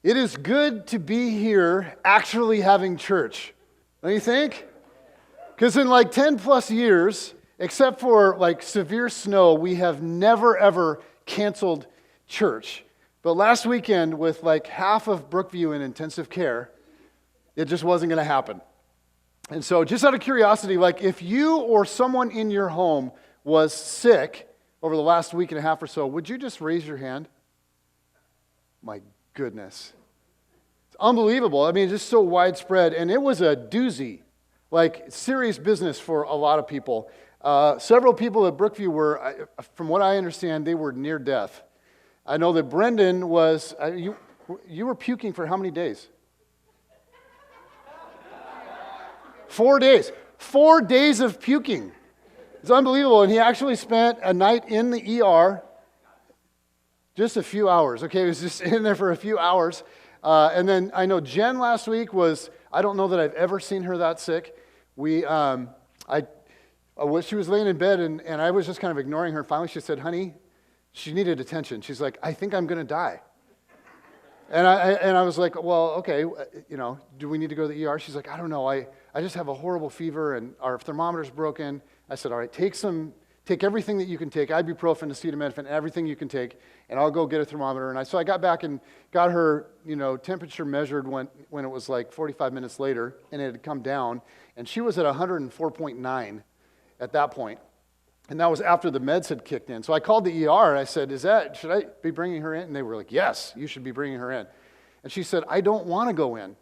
It is good to be here actually having church. Don't you think? Because in like 10 plus years, except for like severe snow, we have never ever canceled church. But last weekend, with like half of Brookview in intensive care, it just wasn't going to happen. And so just out of curiosity, like if you or someone in your home was sick over the last week and a half or so, would you just raise your hand? My goodness. It's unbelievable. I mean, just so widespread. And it was a doozy, like serious business for a lot of people. Several people at Brookview were, from what I understand, they were near death. I know that Brendan was, you were puking for how many days? 4 days. 4 days of puking. It's unbelievable. And he actually spent a night in the ER, just a few hours. Okay, he was just in there for a few hours. And then I know Jen last week was, I don't know that I've ever seen her that sick. She was laying in bed and I was just kind of ignoring her. Finally she said, honey, she needed attention. She's like, I think I'm going to die. And I was like, well, okay, do we need to go to the ER? She's like, I don't know. I just have a horrible fever and our thermometer's broken. I said, all right, take everything that you can take, ibuprofen, acetaminophen, everything you can take, and I'll go get a thermometer. And so I got back and got her, temperature measured when it was like 45 minutes later, and it had come down, and she was at 104.9 at that point. And that was after the meds had kicked in. So I called the ER and I said, should I be bringing her in? And they were like, yes, you should be bringing her in. And she said, I don't want to go in.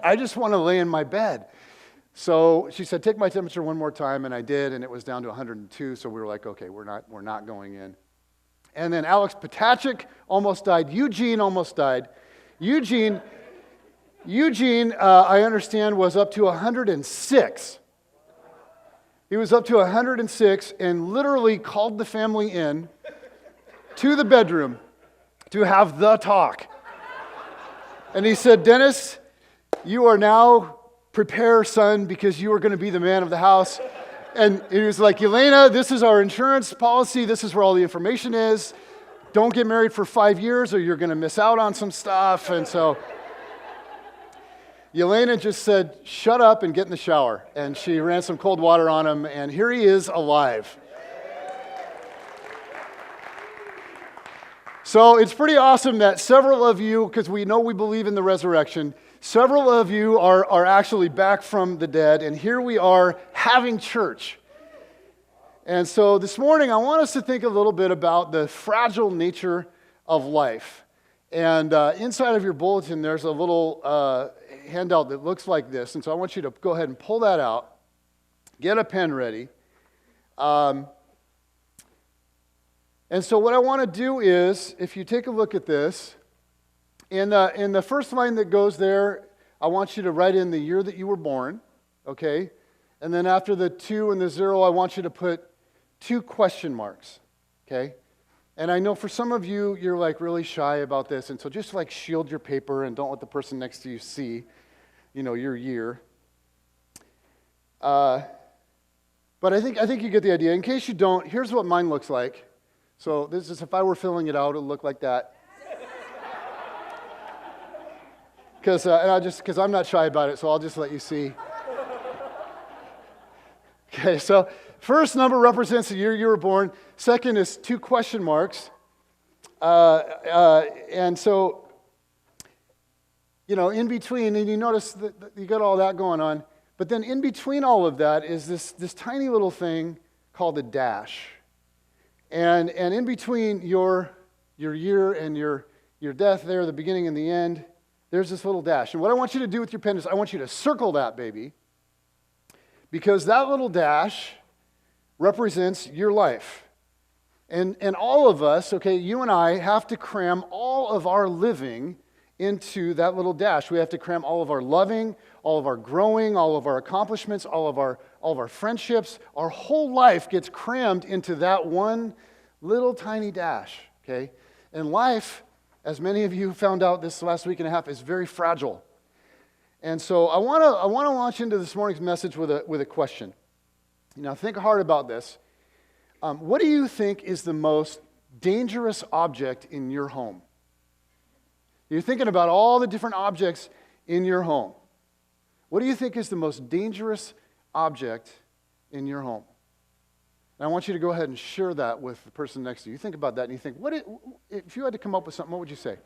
I just want to lay in my bed. So she said, take my temperature one more time, and I did, and it was down to 102. So we were like, okay, we're not going in. And then Alex Potachik almost died. Eugene almost died. Eugene, I understand, was up to 106. He was up to 106 and literally called the family in to the bedroom to have the talk. And he said, Dennis, you are now prepare, son, because you are going to be the man of the house. And he was like, Elena, this is our insurance policy. This is where all the information is. Don't get married for 5 years or you're going to miss out on some stuff. And so Elena just said, shut up and get in the shower. And she ran some cold water on him, and here he is alive. So it's pretty awesome that several of you, because we know we believe in the resurrection, several of you are actually back from the dead, and here we are having church. And so this morning, I want us to think a little bit about the fragile nature of life. And inside of your bulletin, there's a little handout that looks like this. And so I want you to go ahead and pull that out. Get a pen ready. And so what I want to do is, if you take a look at this, in the first line that goes there, I want you to write in the year that you were born, okay? And then after the 2 and the 0, I want you to put 2 question marks, okay? And I know for some of you, you're like really shy about this, and so just like shield your paper and don't let the person next to you see, your year. But I think you get the idea. In case you don't, here's what mine looks like. So this is, if I were filling it out, it would look like that. Because I'm not shy about it, so I'll just let you see. Okay, so first number represents the year you were born. Second is 2 question marks. And so, in between, and you notice that you got all that going on. But then in between all of that is this tiny little thing called a dash. And in between your year and your death there, the beginning and the end, there's this little dash. And what I want you to do with your pen is I want you to circle that baby, because that little dash represents your life. And all of us, okay, you and I have to cram all of our living into that little dash. We have to cram all of our loving, all of our growing, all of our accomplishments, all of our friendships. Our whole life gets crammed into that one little tiny dash, okay? And life, as many of you found out this last week and a half, is very fragile. And so I want to launch into this morning's message with a question. Now think hard about this. What do you think is the most dangerous object in your home? You're thinking about all the different objects in your home. What do you think is the most dangerous object in your home? And I want you to go ahead and share that with the person next to you. You think about that and you think, if you had to come up with something, what would you say?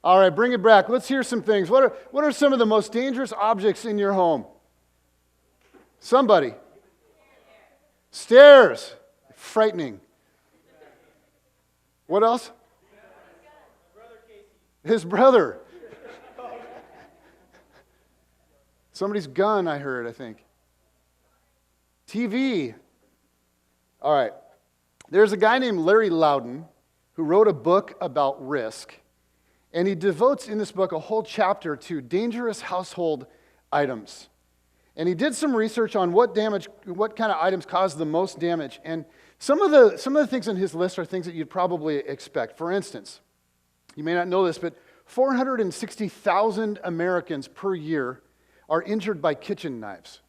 All right, bring it back. Let's hear some things. What are some of the most dangerous objects in your home? Somebody. Stairs. Frightening. What else? His brother. Somebody's gun, I heard, I think. TV. All right. There's a guy named Larry Loudon who wrote a book about risk. And he devotes in this book a whole chapter to dangerous household items. And he did some research on what kind of items cause the most damage. And some of the things on his list are things that you'd probably expect. For instance, you may not know this, but 460,000 Americans per year are injured by kitchen knives.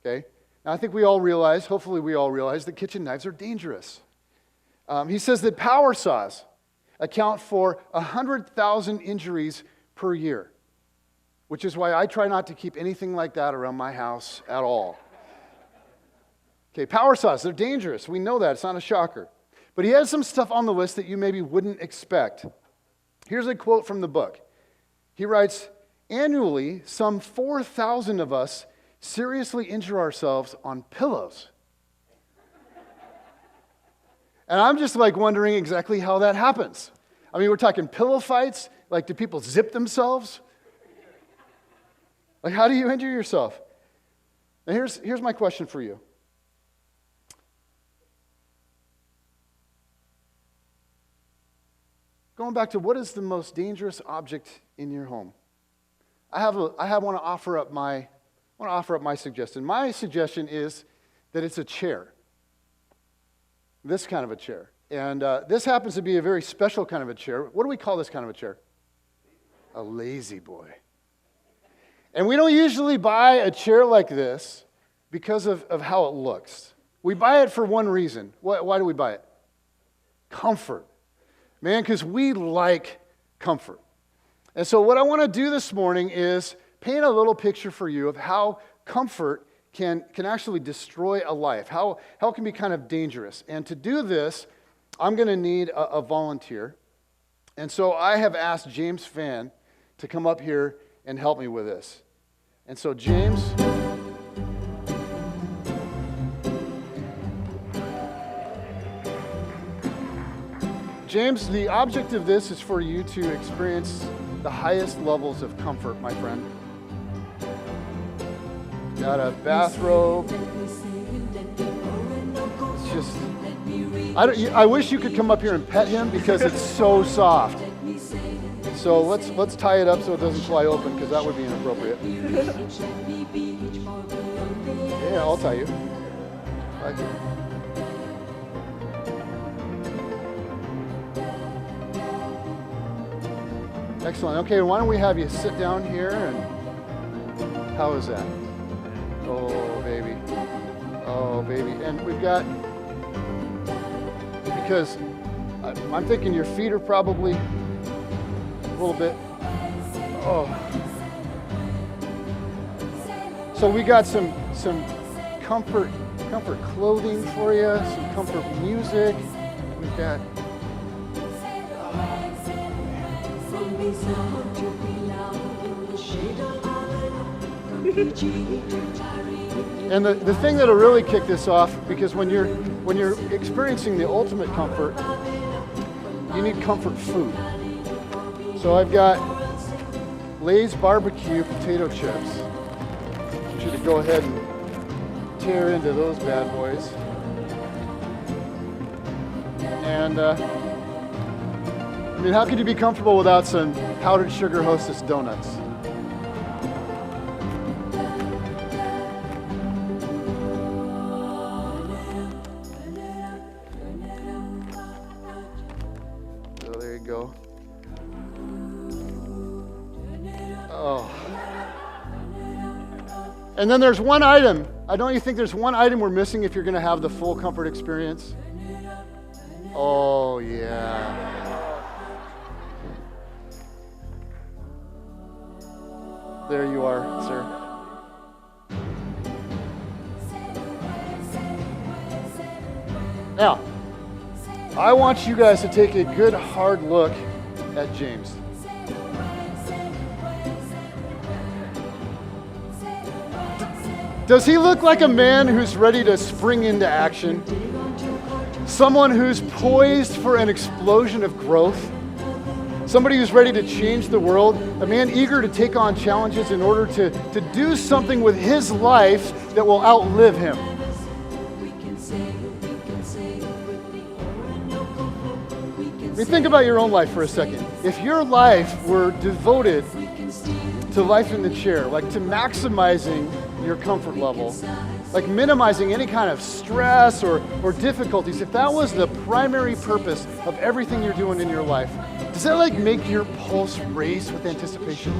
Okay? Now I think hopefully we all realize that kitchen knives are dangerous. He says that power saws account for 100,000 injuries per year, which is why I try not to keep anything like that around my house at all. Okay, power saws, they're dangerous. We know that. It's not a shocker. But he has some stuff on the list that you maybe wouldn't expect. Here's a quote from the book. He writes, "Annually, some 4,000 of us seriously injure ourselves on pillows." And I'm just wondering exactly how that happens. I mean, we're talking pillow fights. Do people zip themselves? How do you injure yourself? Now here's my question for you. Going back to what is the most dangerous object in your home? I want to offer up my suggestion. My suggestion is that it's a chair. This kind of a chair. And this happens to be a very special kind of a chair. What do we call this kind of a chair? A lazy boy. And we don't usually buy a chair like this because of how it looks. We buy it for one reason. Why do we buy it? Comfort. Man, because we like comfort. And so what I want to do this morning is paint a little picture for you of how comfort can actually destroy a life, how it can be kind of dangerous. And to do this, I'm going to need a volunteer. And so I have asked James Fan to come up here and help me with this. And so James, the object of this is for you to experience the highest levels of comfort, my friend. Got a bathrobe. It's just, I wish you could come up here and pet him because it's so soft. So let's tie it up so it doesn't fly open because that would be inappropriate. Yeah, I'll tie you. Right here. Excellent. Okay, why don't we have you sit down here and how is that? Oh, baby. Oh, baby. And we've got, because I'm thinking your feet are probably a little bit, oh. So we got some comfort clothing for you, some comfort music. We've got, and the thing that'll really kick this off, because when you're experiencing the ultimate comfort, you need comfort food. So I've got Lay's barbecue potato chips. I want you to go ahead and tear into those bad boys. And I mean, how could you be comfortable without some powdered sugar Hostess donuts? There you go. Oh. And then there's one item. Don't you think there's one item we're missing if you're going to have the full comfort experience? Oh, yeah. There you are, sir. Now, I want you guys to take a good hard look at James. Does he look like a man who's ready to spring into action? Someone who's poised for an explosion of growth? Somebody who's ready to change the world? A man eager to take on challenges in order to do something with his life that will outlive him? I mean, think about your own life for a second. If your life were devoted to life in the chair, like to maximizing your comfort level, like minimizing any kind of stress or difficulties, if that was the primary purpose of everything you're doing in your life, does that like make your pulse race with anticipation?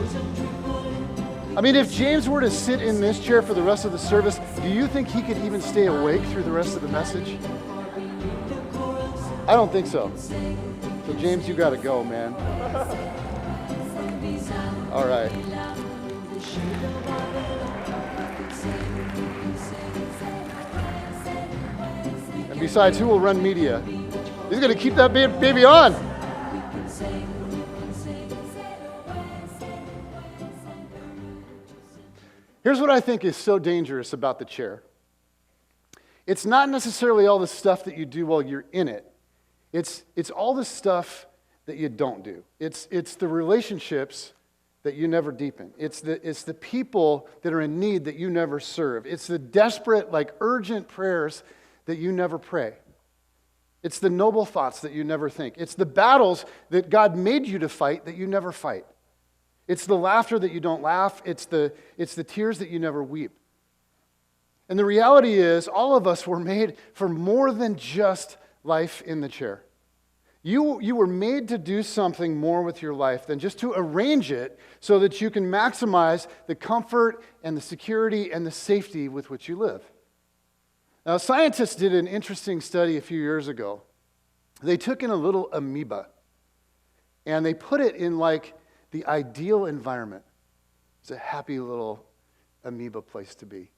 I mean, if James were to sit in this chair for the rest of the service, do you think he could even stay awake through the rest of the message? I don't think so. So James, you gotta go, man. All right. And besides, who will run media? He's gonna keep that baby on. Here's what I think is so dangerous about the chair. It's not necessarily all the stuff that you do while you're in it. It's all the stuff that you don't do. It's the relationships that you never deepen. It's the people that are in need that you never serve. It's the desperate, like urgent prayers that you never pray. It's the noble thoughts that you never think. It's the battles that God made you to fight that you never fight. It's the laughter that you don't laugh. It's the tears that you never weep. And the reality is, all of us were made for more than just life in the chair. You were made to do something more with your life than just to arrange it so that you can maximize the comfort and the security and the safety with which you live. Now, scientists did an interesting study a few years ago. They took in a little amoeba and they put it in like the ideal environment. It's a happy little amoeba place to be.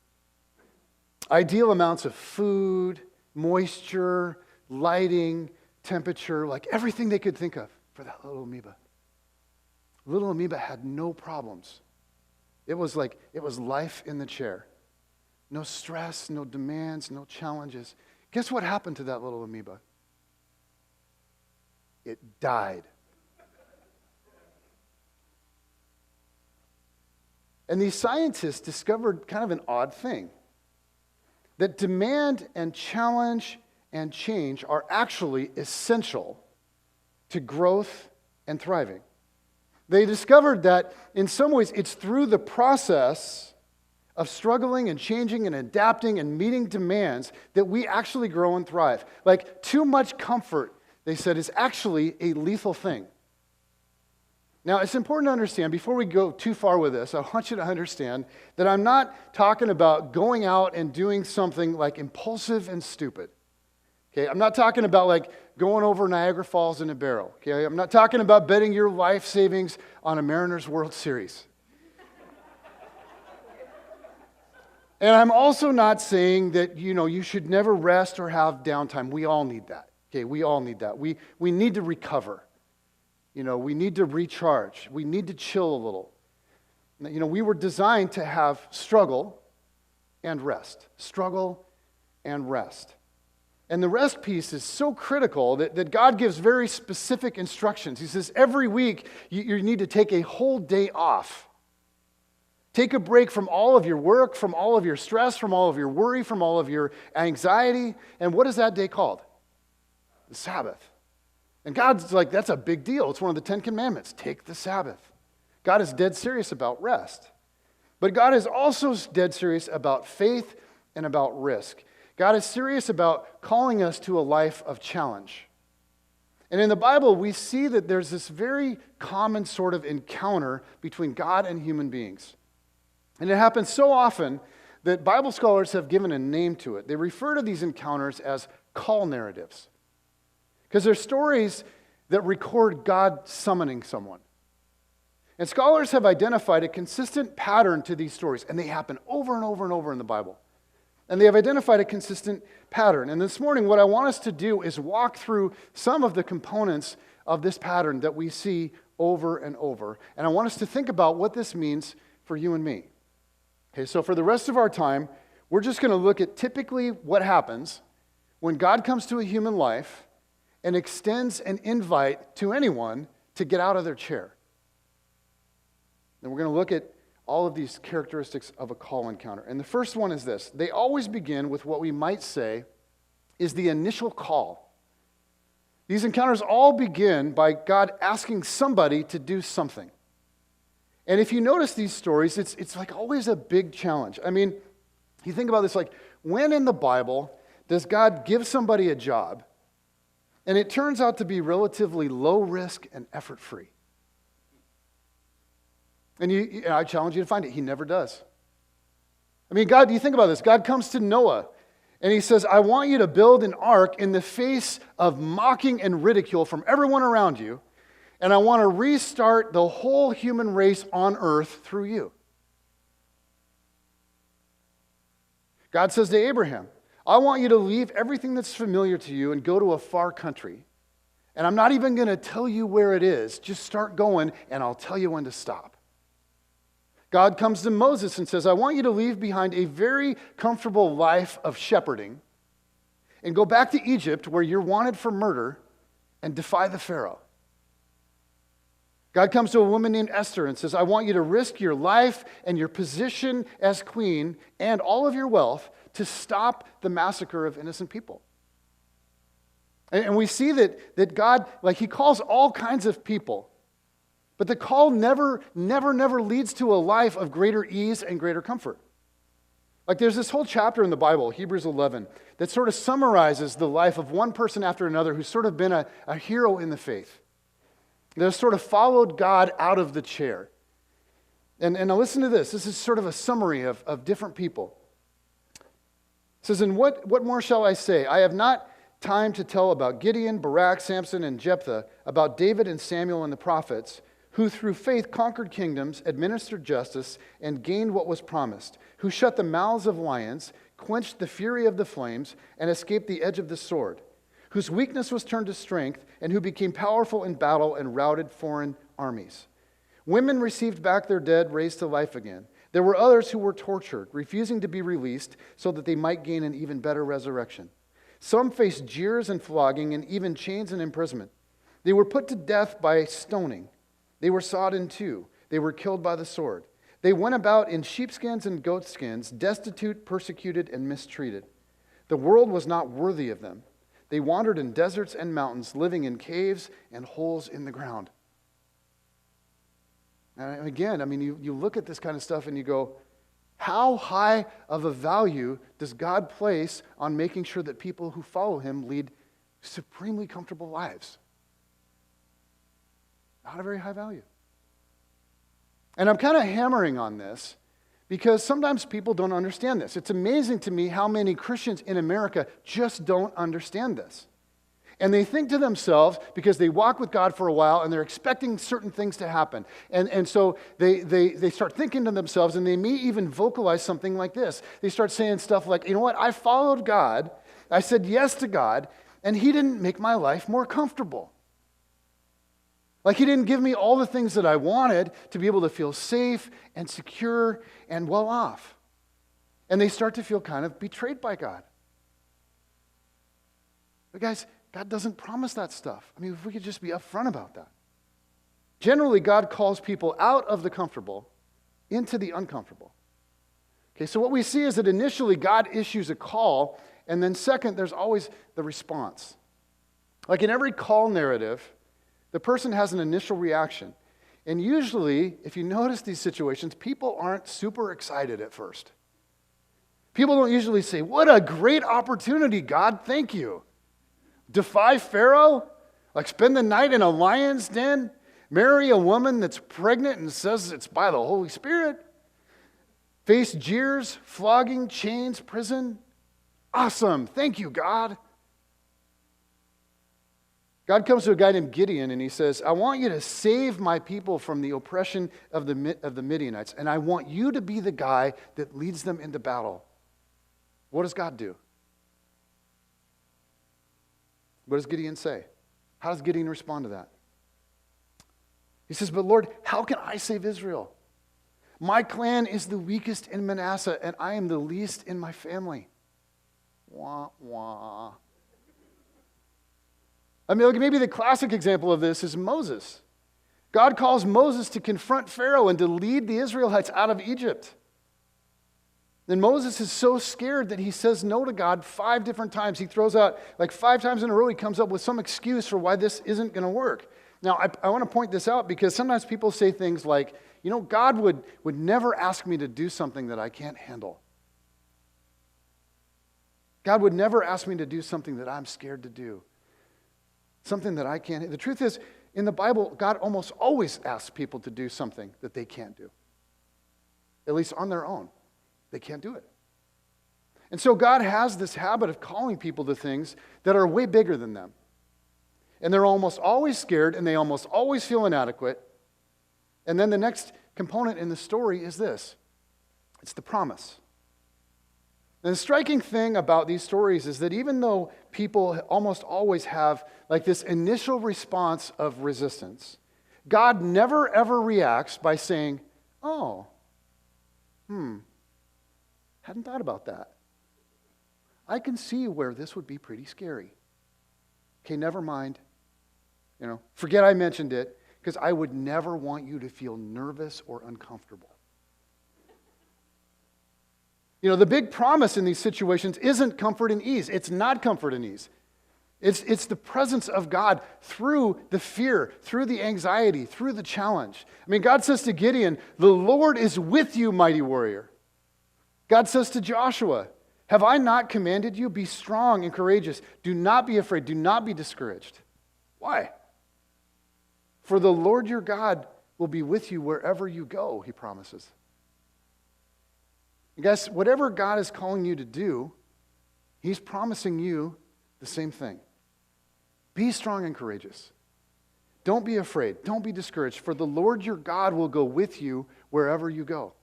Ideal amounts of food, moisture, lighting, temperature, like everything they could think of for that little amoeba. Little amoeba had no problems. It was life in the chair. No stress, no demands, no challenges. Guess what happened to that little amoeba? It died. And these scientists discovered kind of an odd thing. That demand and challenge and change are actually essential to growth and thriving. They discovered that in some ways it's through the process of struggling and changing and adapting and meeting demands that we actually grow and thrive. Like too much comfort, they said, is actually a lethal thing. Now, it's important to understand, before we go too far with this, I want you to understand that I'm not talking about going out and doing something like impulsive and stupid. Okay, I'm not talking about like going over Niagara Falls in a barrel. Okay, I'm not talking about betting your life savings on a Mariners World Series. And I'm also not saying that, you should never rest or have downtime. We all need that. Okay, we all need that. We need to recover. We need to recharge. We need to chill a little. We were designed to have struggle and rest. Struggle and rest. And the rest piece is so critical that God gives very specific instructions. He says every week you need to take a whole day off. Take a break from all of your work, from all of your stress, from all of your worry, from all of your anxiety. And what is that day called? The Sabbath. And God's like, that's a big deal. It's one of the 10 Commandments. Take the Sabbath. God is dead serious about rest. But God is also dead serious about faith and about risk. God is serious about calling us to a life of challenge. And in the Bible, we see that there's this very common sort of encounter between God and human beings. And it happens so often that Bible scholars have given a name to it. They refer to these encounters as call narratives. Because they're stories that record God summoning someone. And scholars have identified a consistent pattern to these stories, and they happen over and over and over in the Bible. And they have identified a consistent pattern. And this morning, what I want us to do is walk through some of the components of this pattern that we see over and over. And I want us to think about what this means for you and me. Okay, so for the rest of our time, we're just going to look at typically what happens when God comes to a human life and extends an invite to anyone to get out of their chair. And we're going to look at all of these characteristics of a call encounter. And the first one is this. They always begin with what we might say is the initial call. These encounters all begin by God asking somebody to do something. And if you notice these stories, it's like always a big challenge. I mean, you think about this, like, when in the Bible does God give somebody a job and it turns out to be relatively low risk and effort free? And I challenge you to find it. He never does. I mean, God, you think about this. God comes to Noah and he says, I want you to build an ark in the face of mocking and ridicule from everyone around you. And I want to restart the whole human race on earth through you. God says to Abraham, I want you to leave everything that's familiar to you and go to a far country. And I'm not even going to tell you where it is. Just start going and I'll tell you when to stop. God comes to Moses and says, I want you to leave behind a very comfortable life of shepherding and go back to Egypt where you're wanted for murder and defy the Pharaoh. God comes to a woman named Esther and says, I want you to risk your life and your position as queen and all of your wealth to stop the massacre of innocent people. And we see that God, like, he calls all kinds of people. But the call never leads to a life of greater ease and greater comfort. Like, there's this whole chapter in the Bible, Hebrews 11, that sort of summarizes the life of one person after another who's sort of been a hero in the faith. They've sort of followed God out of the chair. And now listen to this. This is sort of a summary of different people. It says, and what more shall I say? I have not time to tell about Gideon, Barak, Samson, and Jephthah, about David and Samuel and the prophets, who through faith conquered kingdoms, administered justice, and gained what was promised, who shut the mouths of lions, quenched the fury of the flames, and escaped the edge of the sword, whose weakness was turned to strength, and who became powerful in battle and routed foreign armies. Women received back their dead, raised to life again. There were others who were tortured, refusing to be released so that they might gain an even better resurrection. Some faced jeers and flogging and even chains and imprisonment. They were put to death by stoning. They were sawed in two. They were killed by the sword. They went about in sheepskins and goatskins, destitute, persecuted, and mistreated. The world was not worthy of them. They wandered in deserts and mountains, living in caves and holes in the ground. And again, I mean, you look at this kind of stuff and you go, how high of a value does God place on making sure that people who follow him lead supremely comfortable lives? Not a very high value. And I'm kind of hammering on this because sometimes people don't understand this. It's amazing to me how many Christians in America just don't understand this. And they think to themselves, because they walk with God for a while and they're expecting certain things to happen. And so they start thinking to themselves, and they may even vocalize something like this. They start saying stuff like, you know what, I followed God, I said yes to God, and he didn't make my life more comfortable. Like, he didn't give me all the things that I wanted to be able to feel safe and secure and well off. And they start to feel kind of betrayed by God. But guys, God doesn't promise that stuff. I mean, if we could just be upfront about that. Generally, God calls people out of the comfortable into the uncomfortable. Okay, so what we see is that initially God issues a call, and then second, there's always the response. Like in every call narrative, the person has an initial reaction. And usually, if you notice these situations, people aren't super excited at first. People don't usually say, what a great opportunity, God, thank you. Defy Pharaoh? Like spend the night in a lion's den? Marry a woman that's pregnant and says it's by the Holy Spirit? Face jeers, flogging, chains, prison? Awesome. Thank you, God. God comes to a guy named Gideon and he says, I want you to save my people from the oppression of the Midianites, and I want you to be the guy that leads them into battle. What does God do? What does Gideon say? How does Gideon respond to that? He says, but Lord, how can I save Israel? My clan is the weakest in Manasseh, and I am the least in my family. Wah, wah. I mean, look, maybe the classic example of this is Moses. God calls Moses to confront Pharaoh and to lead the Israelites out of Egypt. Then Moses is so scared that he says no to God 5 different times. He throws out, like 5 times in a row, he comes up with some excuse for why this isn't going to work. Now, I want to point this out because sometimes people say things like, God would never ask me to do something that I can't handle. God would never ask me to do something that I'm scared to do. Something that I can't. The truth is, in the Bible, God almost always asks people to do something that they can't do. At least on their own. They can't do it. And so God has this habit of calling people to things that are way bigger than them. And they're almost always scared, and they almost always feel inadequate. And then the next component in the story is this. It's the promise. And the striking thing about these stories is that even though people almost always have like this initial response of resistance, God never ever reacts by saying, oh, hadn't thought about that. I can see where this would be pretty scary. Okay, never mind. Forget I mentioned it, because I would never want you to feel nervous or uncomfortable. The big promise in these situations isn't comfort and ease. It's not comfort and ease. It's the presence of God through the fear, through the anxiety, through the challenge. I mean, God says to Gideon, the Lord is with you, mighty warrior. God says to Joshua, have I not commanded you? Be strong and courageous. Do not be afraid. Do not be discouraged. Why? For the Lord your God will be with you wherever you go, he promises. And guys, whatever God is calling you to do, he's promising you the same thing. Be strong and courageous. Don't be afraid. Don't be discouraged. For the Lord your God will go with you wherever you go.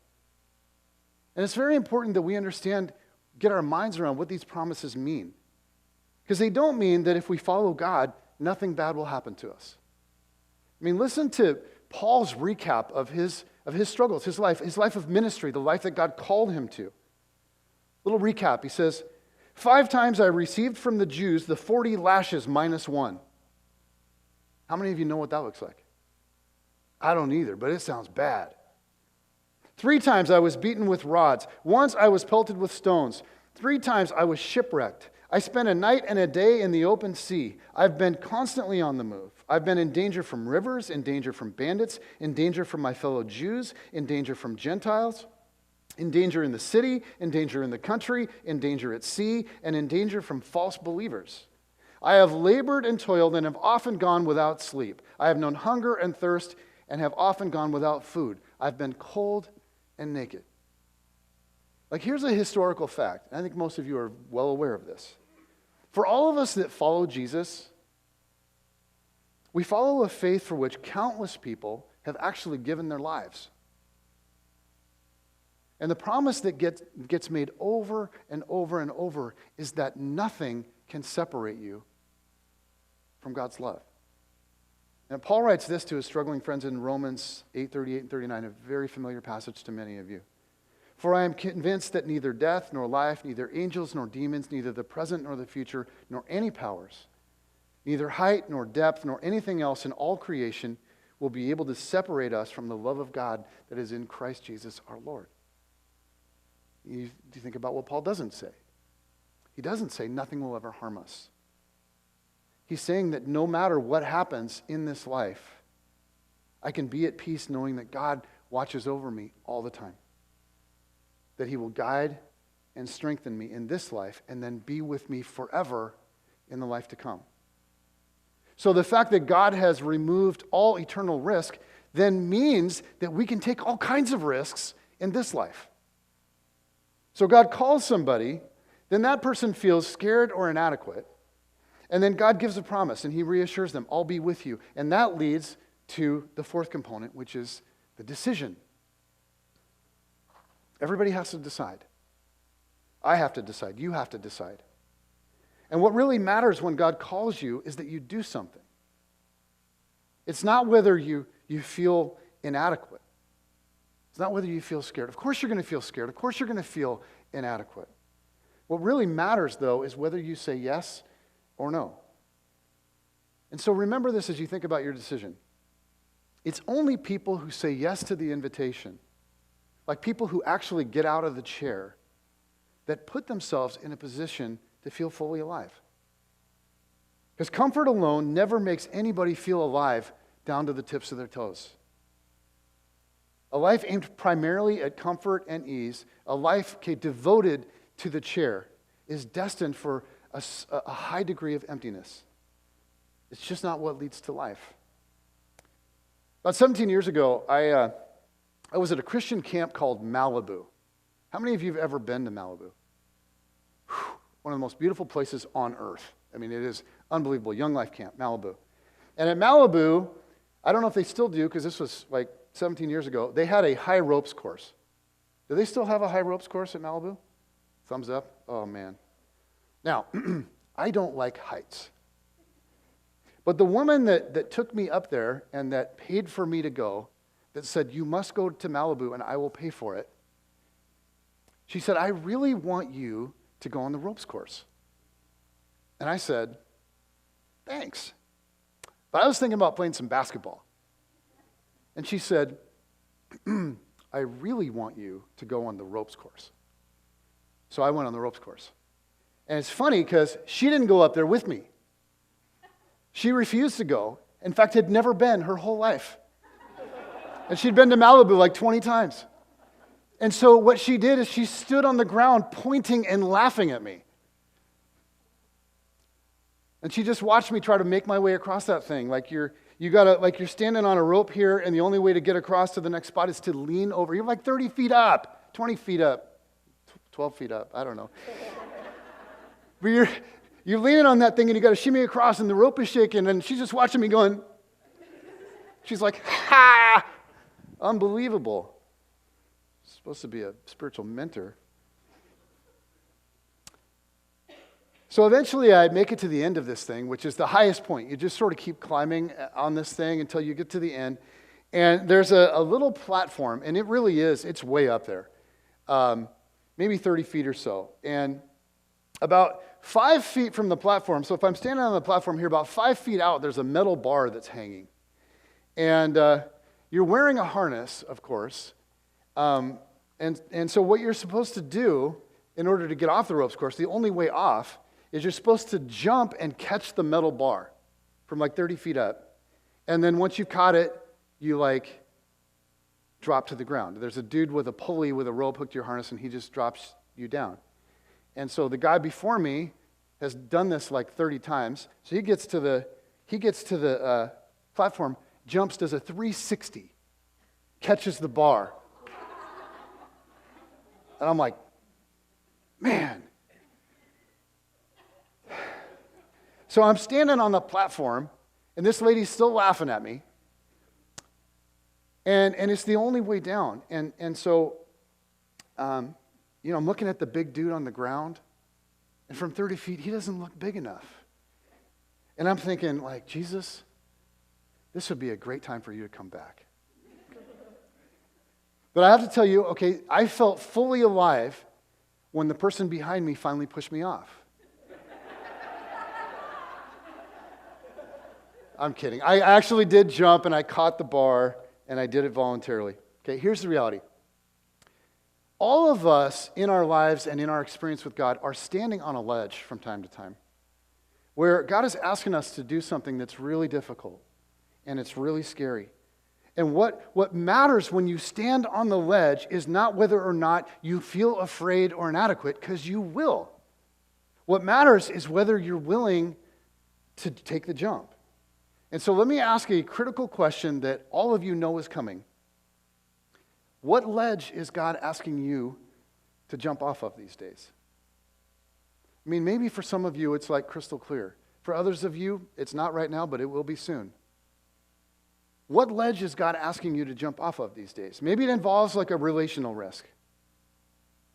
And it's very important that we understand, get our minds around what these promises mean. Because they don't mean that if we follow God, nothing bad will happen to us. I mean, listen to Paul's recap of his struggles, his life of ministry, the life that God called him to. Little recap. He says, 5 times I received from the Jews the 40 lashes minus 1. How many of you know what that looks like? I don't either, but it sounds bad. 3 times I was beaten with rods. Once I was pelted with stones. 3 times I was shipwrecked. I spent a night and a day in the open sea. I've been constantly on the move. I've been in danger from rivers, in danger from bandits, in danger from my fellow Jews, in danger from Gentiles, in danger in the city, in danger in the country, in danger at sea, and in danger from false believers. I have labored and toiled and have often gone without sleep. I have known hunger and thirst and have often gone without food. I've been cold and naked. Like, here's a historical fact. I think most of you are well aware of this. For all of us that follow Jesus, we follow a faith for which countless people have actually given their lives. And the promise that gets made over and over and over is that nothing can separate you from God's love. And Paul writes this to his struggling friends in Romans 8:38 and 39, a very familiar passage to many of you. For I am convinced that neither death nor life, neither angels nor demons, neither the present nor the future, nor any powers, neither height nor depth nor anything else in all creation will be able to separate us from the love of God that is in Christ Jesus our Lord. You think about what Paul doesn't say. He doesn't say nothing will ever harm us. He's saying that no matter what happens in this life, I can be at peace knowing that God watches over me all the time. That he will guide and strengthen me in this life and then be with me forever in the life to come. So the fact that God has removed all eternal risk then means that we can take all kinds of risks in this life. So God calls somebody, then that person feels scared or inadequate, and then God gives a promise and he reassures them, I'll be with you. And that leads to the fourth component, which is the decision. Everybody has to decide. I have to decide. You have to decide. And what really matters when God calls you is that you do something. It's not whether you feel inadequate. It's not whether you feel scared. Of course you're going to feel scared. Of course you're going to feel inadequate. What really matters, though, is whether you say yes or no. And so remember this as you think about your decision. It's only people who say yes to the invitation, like people who actually get out of the chair, that put themselves in a position to feel fully alive. Because comfort alone never makes anybody feel alive down to the tips of their toes. A life aimed primarily at comfort and ease, a life devoted to the chair, is destined for a high degree of emptiness. It's just not what leads to life. About 17 years ago, I was at a Christian camp called Malibu. How many of you have ever been to Malibu? Whew, one of the most beautiful places on earth. I mean, it is unbelievable. Young Life Camp, Malibu. And at Malibu, I don't know if they still do, because this was like 17 years ago, they had a high ropes course. Do they still have a high ropes course at Malibu? Thumbs up? Oh, man. Now, I don't like heights. But the woman that took me up there and that paid for me to go, that said, you must go to Malibu and I will pay for it, she said, I really want you to go on the ropes course. And I said, thanks. But I was thinking about playing some basketball. And she said, I really want you to go on the ropes course. So I went on the ropes course. And it's funny because she didn't go up there with me. She refused to go. In fact, had never been her whole life. And she'd been to Malibu like 20 times. And so what she did is she stood on the ground pointing and laughing at me. And she just watched me try to make my way across that thing. Like you're standing on a rope here, and the only way to get across to the next spot is to lean over. You're like 30 feet up, 20 feet up, 12 feet up, I don't know. But you're leaning on that thing, and you got to shimmy across, and the rope is shaking, and she's just watching me going, she's like, ha! Unbelievable. Supposed to be a spiritual mentor. So eventually I make it to the end of this thing, which is the highest point. You just sort of keep climbing on this thing until you get to the end. And there's a little platform, and it really is, it's way up there. Maybe 30 feet or so. And about 5 feet from the platform, so if I'm standing on the platform here, about 5 feet out, there's a metal bar that's hanging. And you're wearing a harness, of course. And so what you're supposed to do in order to get off the ropes course, the only way off is you're supposed to jump and catch the metal bar from like 30 feet up. And then once you've caught it, you like drop to the ground. There's a dude with a pulley with a rope hooked to your harness, and he just drops you down. And so the guy before me has done this like 30 times. So he gets to the platform, jumps, does a 360, catches the bar. And I'm like, man. So I'm standing on the platform, and this lady's still laughing at me. And it's the only way down. And so, I'm looking at the big dude on the ground, and from 30 feet, he doesn't look big enough. And I'm thinking, like, Jesus, this would be a great time for you to come back. But I have to tell you, okay, I felt fully alive when the person behind me finally pushed me off. I'm kidding. I actually did jump, and I caught the bar, and I did it voluntarily. Okay, here's the reality. All of us in our lives and in our experience with God are standing on a ledge from time to time, where God is asking us to do something that's really difficult, and it's really scary. And what matters when you stand on the ledge is not whether or not you feel afraid or inadequate, because you will. What matters is whether you're willing to take the jump. And so let me ask a critical question that all of you know is coming. What ledge is God asking you to jump off of these days? I mean, maybe for some of you it's like crystal clear. For others of you, it's not right now, but it will be soon. What ledge is God asking you to jump off of these days? Maybe it involves like a relational risk.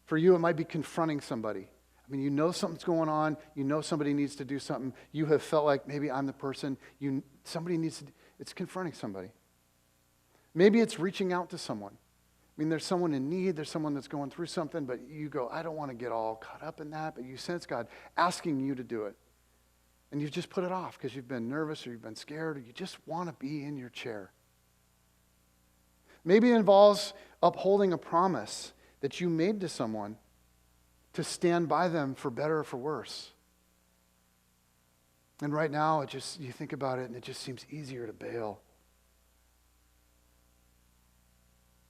For you, it might be confronting somebody. I mean, you know something's going on. You know somebody needs to do something. You have felt like maybe I'm the person. Somebody needs to. It's confronting somebody. Maybe it's reaching out to someone. I mean, there's someone in need. There's someone that's going through something, but you go, I don't want to get all caught up in that. But you sense God asking you to do it. And you've just put it off because you've been nervous or you've been scared or you just want to be in your chair. Maybe it involves upholding a promise that you made to someone to stand by them for better or for worse. And right now, you think about it and it just seems easier to bail.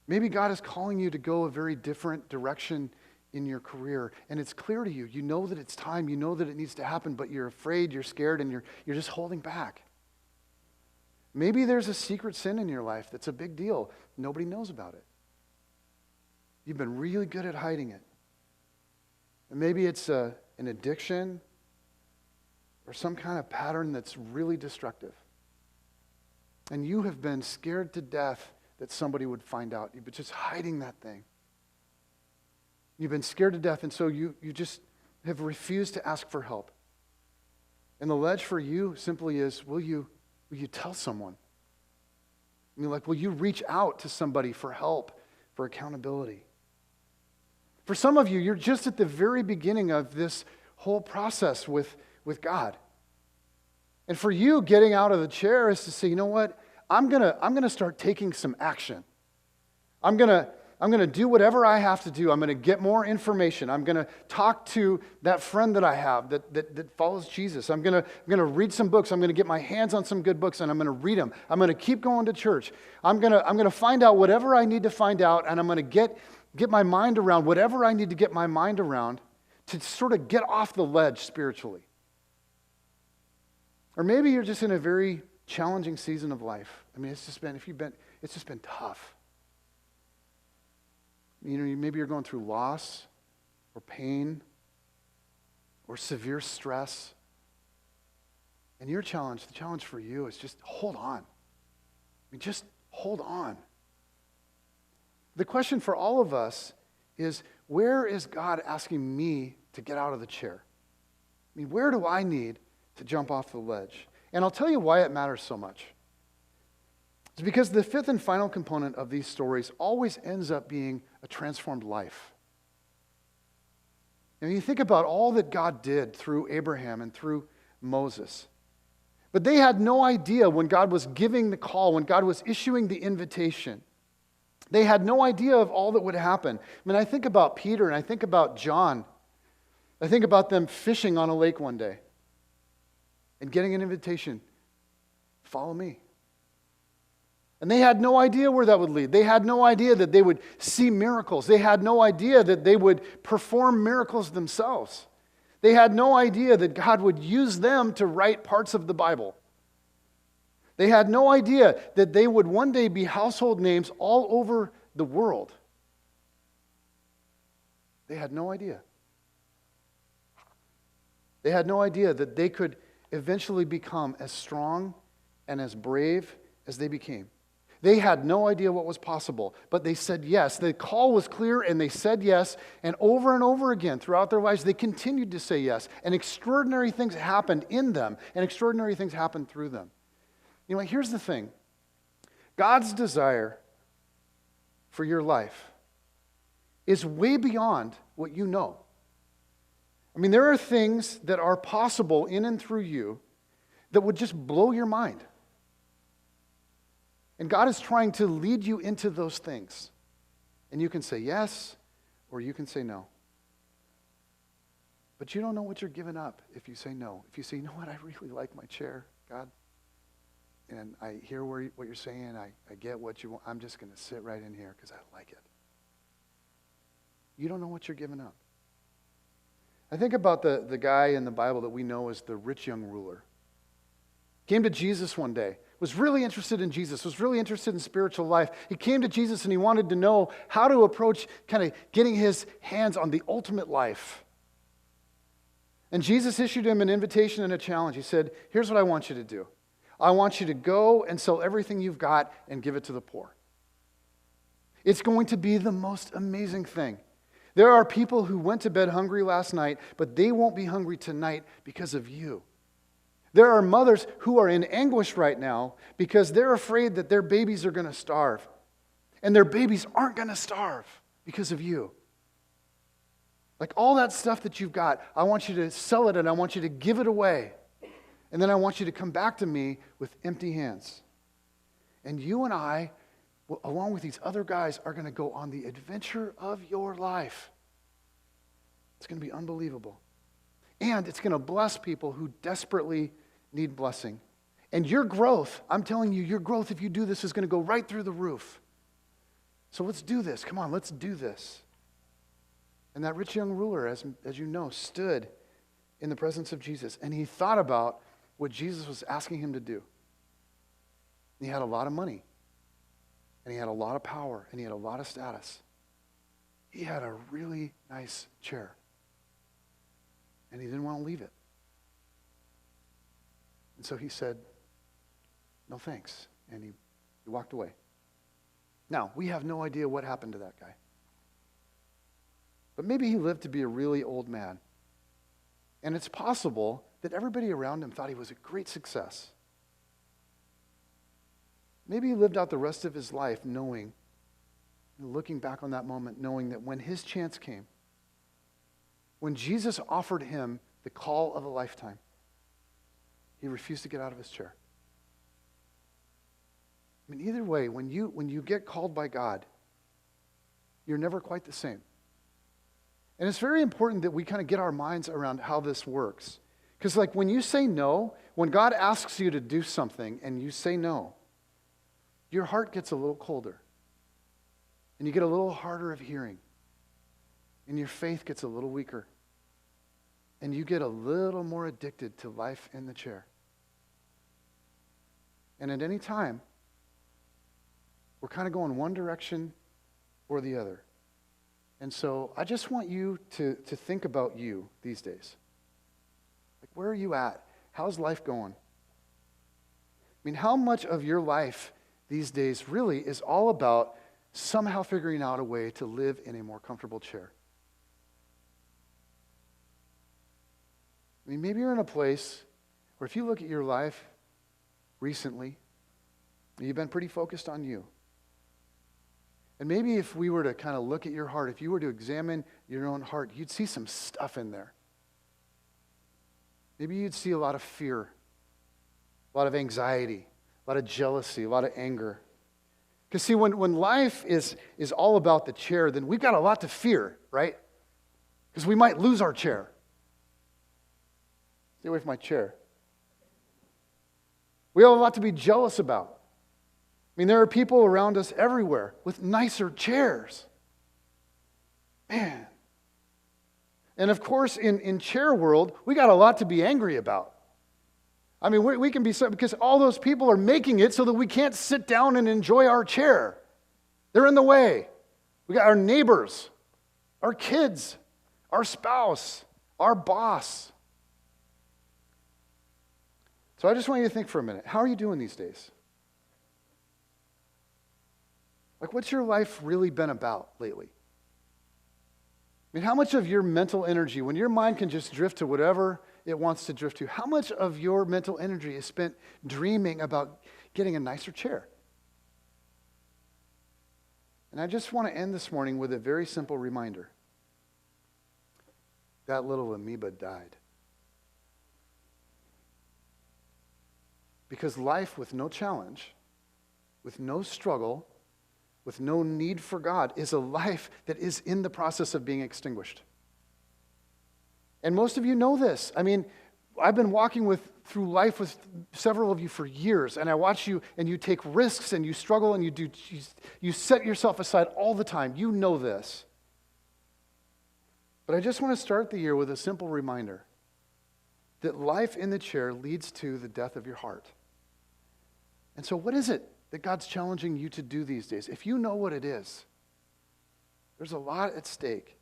Maybe God is calling you to go a very different direction in your career, and it's clear to you. You know that it's time. You know that it needs to happen, but you're afraid, you're scared, and you're just holding back. Maybe there's a secret sin in your life that's a big deal. Nobody knows about it. You've been really good at hiding it. And maybe it's an addiction or some kind of pattern that's really destructive. And you have been scared to death that somebody would find out. You've been just hiding that thing. You've been scared to death, and so you just have refused to ask for help. And the ledge for you simply is, will you tell someone? I mean, like, will you reach out to somebody for help, for accountability? For some of you, you're just at the very beginning of this whole process with God. And for you, getting out of the chair is to say, you know what? I'm gonna start taking some action. I'm gonna do whatever I have to do. I'm gonna get more information. I'm gonna talk to that friend that I have that follows Jesus. I'm gonna read some books. I'm gonna get my hands on some good books and I'm gonna read them. I'm gonna keep going to church. I'm gonna find out whatever I need to find out, and I'm gonna get my mind around whatever I need to get my mind around to sort of get off the ledge spiritually. Or maybe you're just in a very challenging season of life. I mean, it's just been tough. You know, maybe you're going through loss or pain or severe stress. And the challenge for you is just hold on. I mean, just hold on. The question for all of us is, where is God asking me to get out of the chair? I mean, where do I need to jump off the ledge? And I'll tell you why it matters so much. It's because the fifth and final component of these stories always ends up being a transformed life. And you think about all that God did through Abraham and through Moses. But they had no idea when God was giving the call, when God was issuing the invitation. They had no idea of all that would happen. I mean, I think about Peter and I think about John. I think about them fishing on a lake one day and getting an invitation, follow me. And they had no idea where that would lead. They had no idea that they would see miracles. They had no idea that they would perform miracles themselves. They had no idea that God would use them to write parts of the Bible. They had no idea that they would one day be household names all over the world. They had no idea. They had no idea that they could eventually become as strong and as brave as they became. They had no idea what was possible, but they said yes. The call was clear and they said yes, and over again throughout their lives, they continued to say yes, and extraordinary things happened in them, and extraordinary things happened through them. You know, here's the thing. God's desire for your life is way beyond what you know. I mean, there are things that are possible in and through you that would just blow your mind. And God is trying to lead you into those things. And you can say yes, or you can say no. But you don't know what you're giving up if you say no. If you say, you know what, I really like my chair, God. And I hear what you're saying. I get what you want. I'm just going to sit right in here because I like it. You don't know what you're giving up. I think about the guy in the Bible that we know as the rich young ruler. Came to Jesus one day, was really interested in Jesus, was really interested in spiritual life. He came to Jesus and he wanted to know how to approach kind of getting his hands on the ultimate life. And Jesus issued him an invitation and a challenge. He said, here's what I want you to do. I want you to go and sell everything you've got and give it to the poor. It's going to be the most amazing thing. There are people who went to bed hungry last night, but they won't be hungry tonight because of you. There are mothers who are in anguish right now because they're afraid that their babies are going to starve. And their babies aren't going to starve because of you. Like all that stuff that you've got, I want you to sell it and I want you to give it away. And then I want you to come back to me with empty hands. And you and I, along with these other guys, are going to go on the adventure of your life. It's going to be unbelievable. And it's going to bless people who desperately need blessing. And your growth, I'm telling you, your growth, if you do this, is going to go right through the roof. So let's do this. Come on, let's do this. And that rich young ruler, as you know, stood in the presence of Jesus. And he thought about what Jesus was asking him to do. And he had a lot of money. And he had a lot of power. And he had a lot of status. He had a really nice chair. And he didn't want to leave it. And so he said, no thanks. And he walked away. Now, we have no idea what happened to that guy. But maybe he lived to be a really old man. And it's possible that everybody around him thought he was a great success. Maybe he lived out the rest of his life knowing, looking back on that moment, knowing that when his chance came, when Jesus offered him the call of a lifetime, he refused to get out of his chair. I mean, either way, when you get called by God, you're never quite the same. And it's very important that we kind of get our minds around how this works. Because like when you say no, when God asks you to do something and you say no, your heart gets a little colder. And you get a little harder of hearing. And your faith gets a little weaker. And you get a little more addicted to life in the chair. And at any time, we're kind of going one direction or the other. And so I just want you to think about you these days. Like, where are you at? How's life going? I mean, how much of your life these days really is all about somehow figuring out a way to live in a more comfortable chair? I mean, maybe you're in a place where if you look at your life recently, you've been pretty focused on you. And maybe if we were to kind of look at your heart, if you were to examine your own heart, you'd see some stuff in there. Maybe you'd see a lot of fear, a lot of anxiety, a lot of jealousy, a lot of anger. Because see, when life is all about the chair, then we've got a lot to fear, right? Because we might lose our chair. Stay away from my chair. We have a lot to be jealous about. I mean, there are people around us everywhere with nicer chairs. Man. And of course, in chair world, we got a lot to be angry about. I mean, we can be so, because all those people are making it so that we can't sit down and enjoy our chair. They're in the way. We got our neighbors, our kids, our spouse, our boss. So I just want you to think for a minute. How are you doing these days? Like, what's your life really been about lately? I mean, how much of your mental energy, when your mind can just drift to whatever it wants to drift to, how much of your mental energy is spent dreaming about getting a nicer chair? And I just want to end this morning with a very simple reminder. That little amoeba died. Because life with no challenge, with no struggle, with no need for God, is a life that is in the process of being extinguished. And most of you know this. I mean, I've been walking through life with several of you for years, and I watch you, and you take risks, and you struggle, and you set yourself aside all the time. You know this. But I just want to start the year with a simple reminder that life in the chair leads to the death of your heart. And so what is it that God's challenging you to do these days? If you know what it is, there's a lot at stake.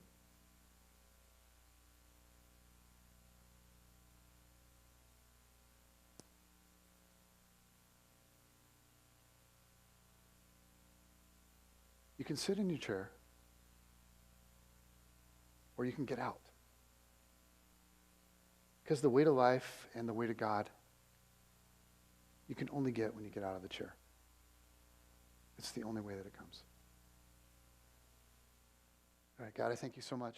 You can sit in your chair, or you can get out. Because the way to life and the way to God, you can only get when you get out of the chair. It's the only way that it comes. All right, God, I thank you so much.